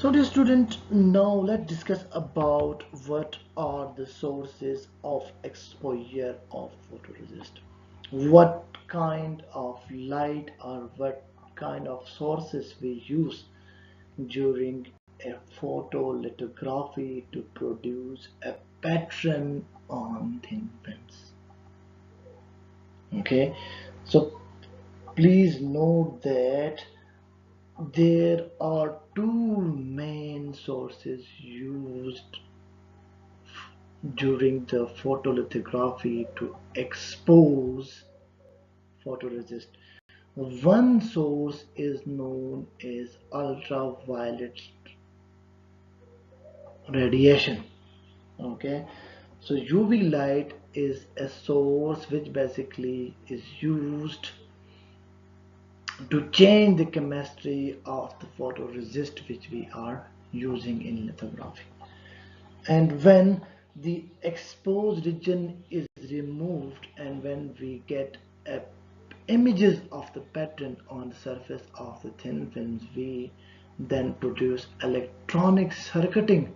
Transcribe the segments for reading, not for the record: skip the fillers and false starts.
So dear student, now let's discuss about what are the sources of exposure of photoresist. What kind of light or what kind of sources we use during a photolithography to produce a pattern on thin films. Okay, so please note that there are two main sources used during the photolithography to expose photoresist. One source is known as ultraviolet radiation. Okay, so UV light is a source which basically is used to change the chemistry of the photoresist which we are using in lithography. And when the exposed region is removed and when we get images of the pattern on the surface of the thin films, we then produce electronic circuiting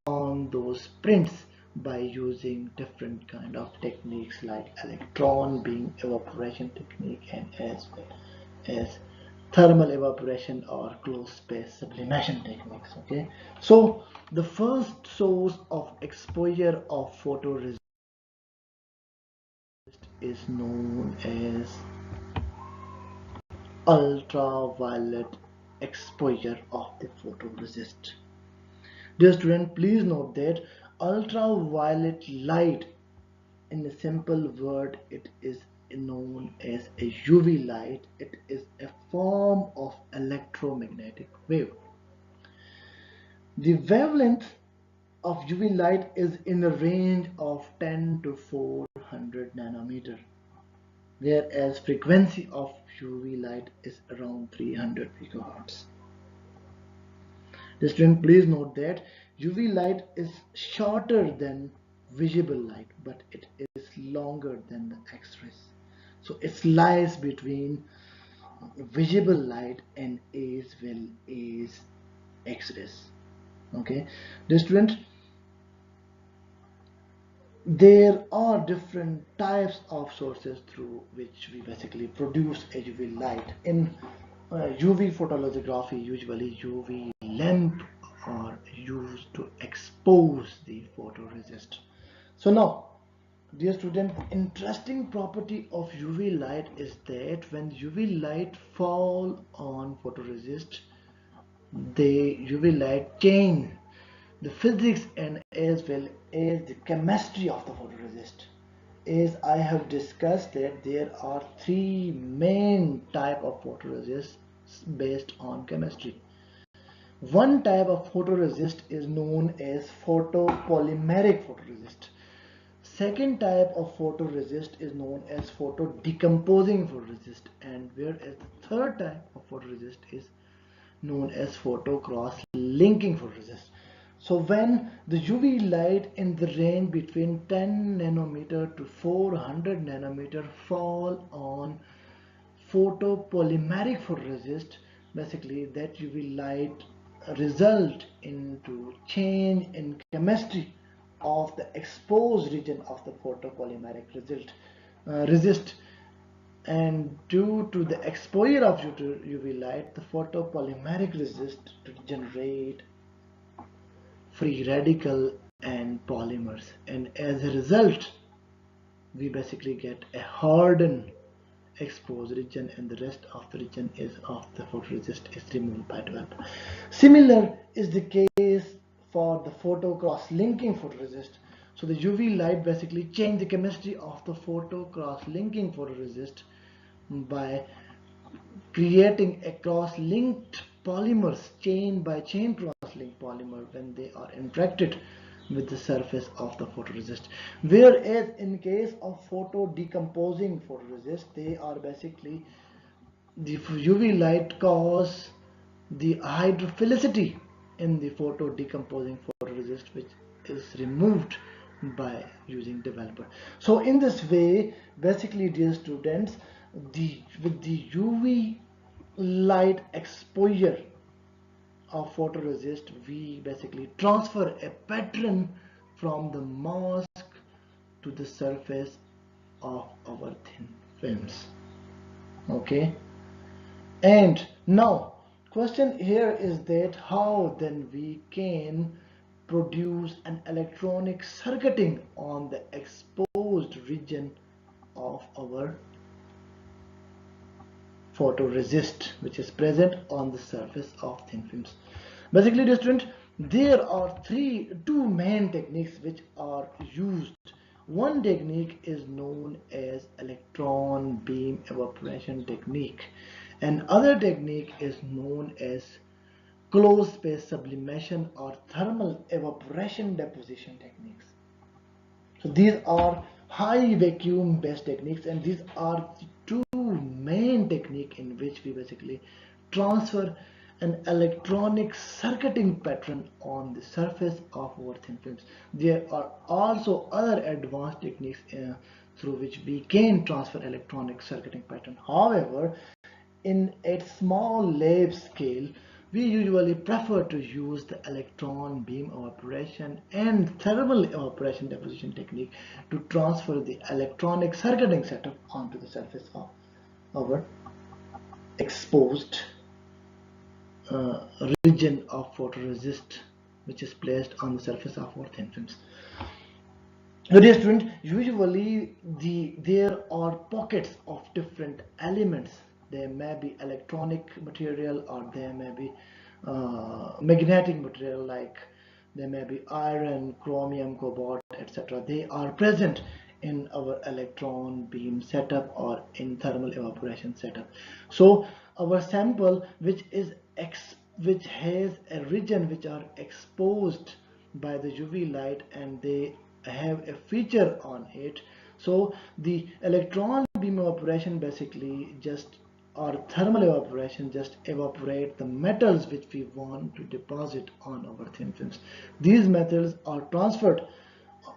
on those prints by using different kind of techniques like electron beam evaporation technique and as well as thermal evaporation or closed space sublimation techniques. Okay, so the first source of exposure of photoresist is known as ultraviolet exposure of the photoresist. Dear student, please note that ultraviolet light, in a simple word, it is known as a UV light. It is a form of electromagnetic wave. The wavelength of UV light is in the range of 10 to 400 nanometer, whereas frequency of UV light is around 300 gigahertz. The student, please note that UV light is shorter than visible light, but it is longer than the X-rays. So it lies between visible light and as well as X-rays. Okay, the student, there are different types of sources through which we basically produce a UV light. In UV photolithography, usually UV lamp are used to expose the photoresist. So now, dear student, interesting property of UV light is that when UV light fall on photoresist, the UV light change the physics and as well as the chemistry of the photoresist. As I have discussed that there are three main type of photoresists based on chemistry. One type of photoresist is known as photopolymeric photoresist. Second type of photoresist is known as photodecomposing photoresist, and whereas the third type of photoresist is known as photo cross linking photoresist. So when the UV light in the range between 10 nanometer to 400 nanometer fall on photopolymeric photoresist, basically that UV light result into change in chemistry of the exposed region of the photopolymeric resist, and due to the exposure of UV light, the photopolymeric resist to generate free radical and polymers, and as a result we basically get a hardened exposed region and the rest of the region is of the photoresist is removed by developer. Similar is the case for the photo cross linking photoresist. So the UV light basically change the chemistry of the photo cross linking photoresist by creating a cross-linked polymers, chain by chain cross-linked polymer, when they are interacted with the surface of the photoresist. Whereas in case of photo decomposing photoresist, they are basically the UV light cause the hydrophilicity in the photo decomposing photoresist, which is removed by using developer. So in this way, basically, dear students, with the UV light exposure of photoresist, we basically transfer a pattern from the mask to the surface of our thin films. Okay, and now question here is that how then we can produce an electronic circuiting on the exposed region of our photoresist which is present on the surface of thin films. Basically, dear student, there are two main techniques which are used. One technique is known as electron beam evaporation technique, and other technique is known as closed space sublimation or thermal evaporation deposition techniques. So these are high vacuum based techniques, and these are two main technique in which we basically transfer an electronic circuiting pattern on the surface of our thin films. There are also other advanced techniques through which we can transfer electronic circuiting pattern. However, in a small lab scale, we usually prefer to use the electron beam evaporation and thermal evaporation deposition technique to transfer the electronic circuiting setup onto the surface of our exposed region of photoresist which is placed on the surface of our thin films. So dear student, usually there are pockets of different elements. There may be electronic material, or there may be magnetic material, like there may be iron, chromium, cobalt, etc. They are present in our electron beam setup or in thermal evaporation setup. So our sample which has a region which are exposed by the UV light, and they have a feature on it. So the electron beam evaporation basically just, or thermal evaporation, just evaporate the metals which we want to deposit on our thin films. These metals are transferred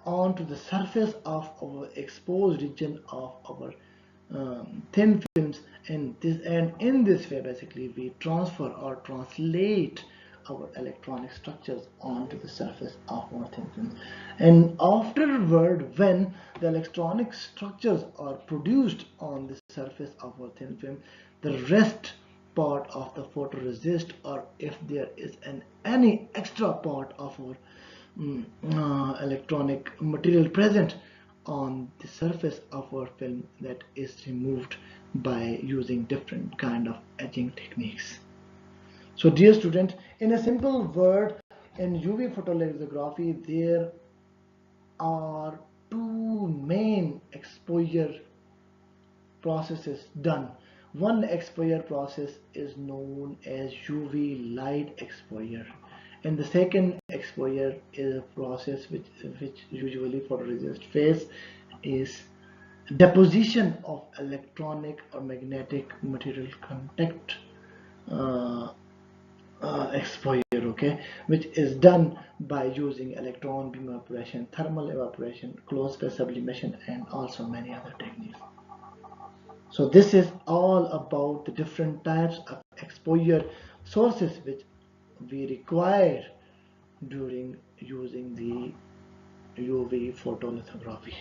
onto the surface of our exposed region of our thin films, and in this way basically we transfer or translate our electronic structures onto the surface of our thin film. And afterward, when the electronic structures are produced on the surface of our thin film, the rest part of the photoresist, or if there is any extra part of our electronic material present on the surface of our film, that is removed by using different kind of etching techniques. So dear student, in a simple word, in UV photolithography there are two main exposure processes done. One exposure process is known as UV light exposure, and the second exposure is a process which usually photoresist face is deposition of electronic or magnetic material contact exposure, okay, which is done by using electron beam evaporation, thermal evaporation, closed space sublimation, and also many other techniques. So this is all about the different types of exposure sources which we require during using the UV photolithography.